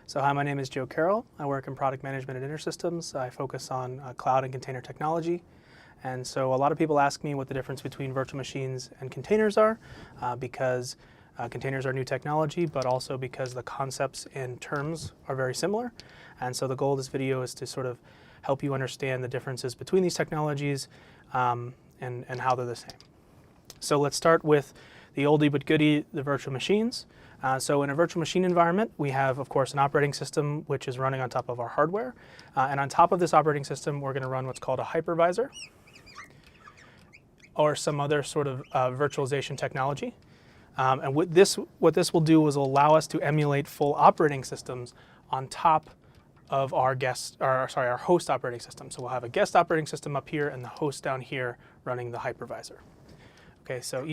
So hi, my name is Joe Carroll. I work in product management at InterSystems. I focus on cloud and container technology. And so a lot of people ask me what the difference between virtual machines and containers are, because containers are new technology, but also because the concepts and terms are very similar. And so the goal of this video is to sort of help you understand the differences between these technologies and how they're the same. So let's start with the oldie but goodie, the virtual machines. So in a virtual machine environment, we have, of course, an operating system which is running on top of our hardware. And on top of this operating system, we're going to run what's called a hypervisor or some other sort of virtualization technology. And what this will do is allow us to emulate full operating systems on top of our host operating system. So we'll have a guest operating system up here and the host down here running the hypervisor. Okay, so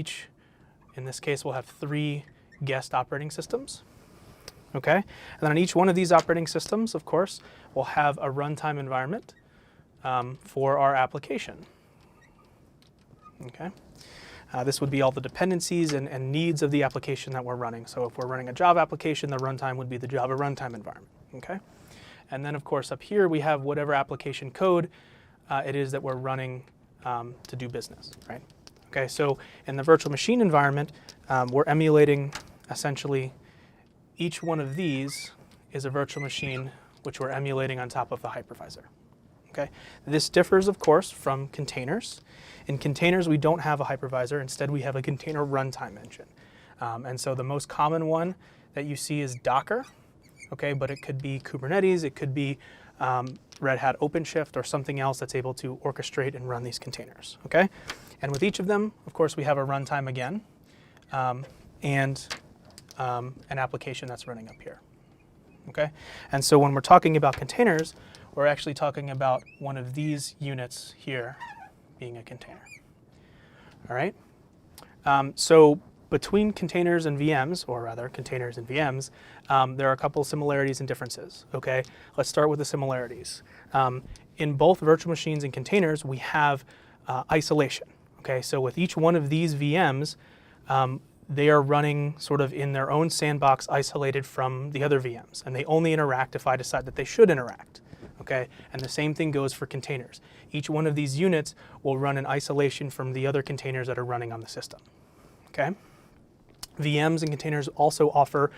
in this case, we'll have 3 guest operating systems. Okay, and then on each one of these operating systems, of course, we'll have a runtime environment for our application. Okay, this would be all the dependencies and needs of the application that we're running. So if we're running a Java application, the runtime would be the Java runtime environment. Okay, and then of course up here we have whatever application code it is that we're running to do business, right? Okay, so in the virtual machine environment, we're emulating essentially each one of these is a virtual machine which we're emulating on top of the hypervisor. Okay, this differs, of course, from containers. In containers, we don't have a hypervisor. Instead, we have a container runtime engine. And so the most common one that you see is Docker. Okay, but it could be Kubernetes, it could be Red Hat OpenShift, or something else that's able to orchestrate and run these containers. Okay, and with each of them, of course, we have a runtime again, and an application that's running up here. Okay, and so when we're talking about containers, we're actually talking about one of these units here being a container. All right, so between containers and VMs, or rather containers and VMs, there are a couple similarities and differences. Okay, let's start with the similarities. In both virtual machines and containers, we have isolation. Okay, so with each one of these VMs, they are running sort of in their own sandbox, isolated from the other VMs, and they only interact if I decide that they should interact. Okay, and the same thing goes for containers. Each one of these units will run in isolation from the other containers that are running on the system. Okay, VMs and containers also offer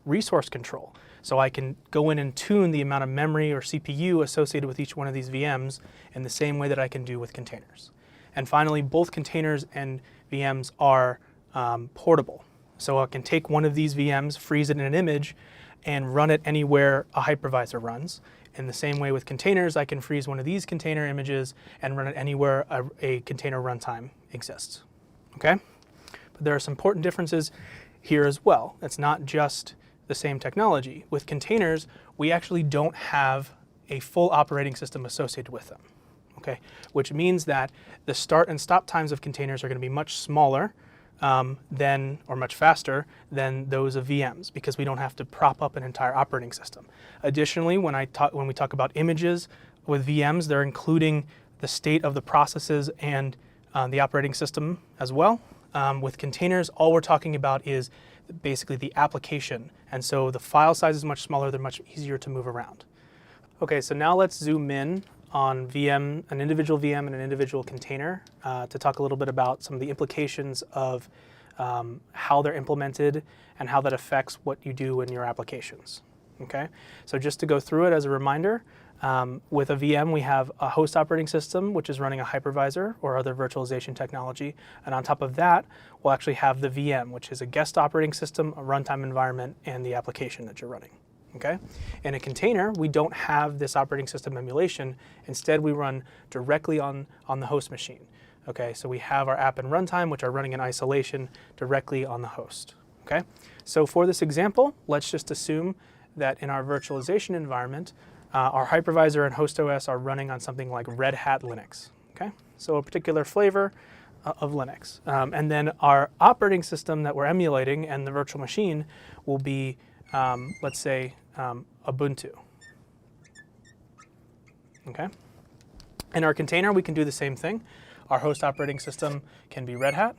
resource control. So I can go in and tune the amount of memory or CPU associated with each one of these VMs in the same way that I can do with containers. And finally, both containers and VMs are portable. So I can take one of these VMs, freeze it in an image, and run it anywhere a hypervisor runs. In the same way with containers, I can freeze one of these container images and run it anywhere a container runtime exists. Okay? But there are some important differences here as well. It's not just the same technology. With containers, we actually don't have a full operating system associated with them. Okay? Which means that the start and stop times of containers are going to be much smaller or much faster than those of VMs, because we don't have to prop up an entire operating system. Additionally, when we talk about images with VMs, they're including the state of the processes and the operating system as well. With containers, all we're talking about is basically the application, and so the file size is much smaller, they're much easier to move around. Okay, so now let's zoom in on an individual VM and an individual container to talk a little bit about some of the implications of how they're implemented and how that affects what you do in your applications. Okay, so just to go through it as a reminder, with a VM we have a host operating system which is running a hypervisor or other virtualization technology, and on top of that we'll actually have the VM, which is a guest operating system, a runtime environment, and the application that you're running. Okay? In a container, we don't have this operating system emulation. Instead, we run directly on the host machine. Okay, so we have our app and runtime, which are running in isolation directly on the host. Okay, so for this example, let's just assume that in our virtualization environment, our hypervisor and host OS are running on something like Red Hat Linux. Okay, so a particular flavor of Linux. And then our operating system that we're emulating and the virtual machine will be, let's say, Ubuntu. Okay. In our container, we can do the same thing. Our host operating system can be Red Hat.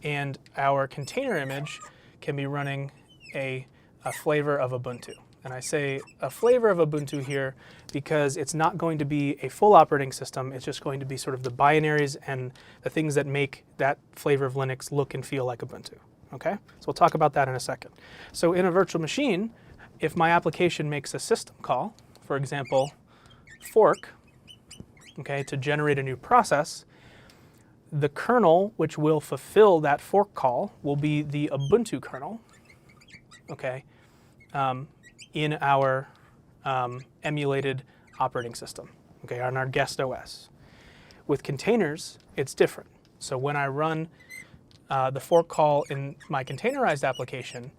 And our container image can be running a flavor of Ubuntu. And I say a flavor of Ubuntu here because it's not going to be a full operating system. It's just going to be sort of the binaries and the things that make that flavor of Linux look and feel like Ubuntu. Okay? So we'll talk about that in a second. So in a virtual machine, if my application makes a system call, for example, fork, okay, to generate a new process, the kernel which will fulfill that fork call will be the Ubuntu kernel, okay, in our emulated operating system, okay, on our guest OS. With containers, it's different. So when I run the fork call in my containerized application,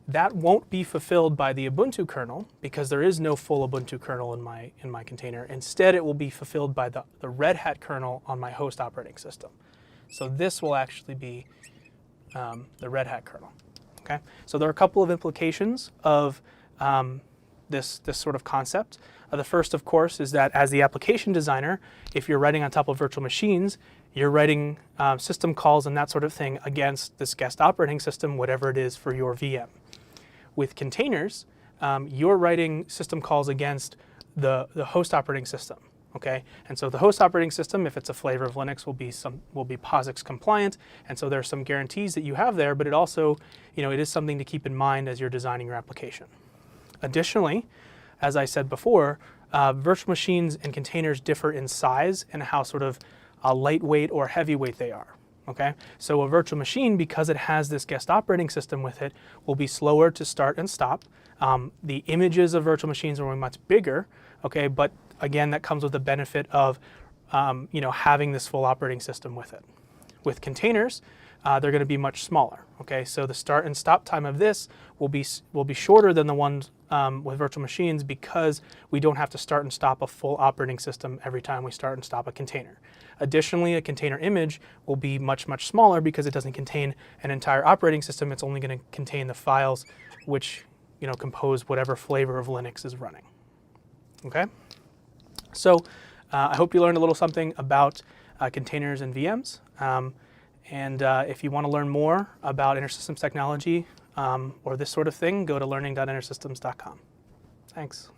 that won't be fulfilled by the Ubuntu kernel because there is no full Ubuntu kernel in my container. Instead, it will be fulfilled by the Red Hat kernel on my host operating system. So this will actually be the Red Hat kernel. Okay? So there are a couple of implications of this sort of concept. The first, of course, is that as the application designer, if you're writing on top of virtual machines, you're writing system calls and that sort of thing against this guest operating system, whatever it is for your VM. With containers, you're writing system calls against the host operating system. Okay, and so the host operating system, if it's a flavor of Linux, will be POSIX compliant, and so there's some guarantees that you have there. But it also, it is something to keep in mind as you're designing your application. Additionally, as I said before, virtual machines and containers differ in size and how sort of lightweight or heavyweight they are. Okay, so a virtual machine, because it has this guest operating system with it, will be slower to start and stop. The images of virtual machines are much bigger. Okay, but again, that comes with the benefit of having this full operating system with it. With containers, they're going to be much smaller. Okay, so the start and stop time of this will be shorter than the ones with virtual machines because we don't have to start and stop a full operating system every time we start and stop a container. Additionally, a container image will be much, much smaller because it doesn't contain an entire operating system. It's only going to contain the files which compose whatever flavor of Linux is running. Okay, so I hope you learned a little something about containers and VMs. And if you want to learn more about InterSystems technology or this sort of thing, go to learning.intersystems.com. Thanks.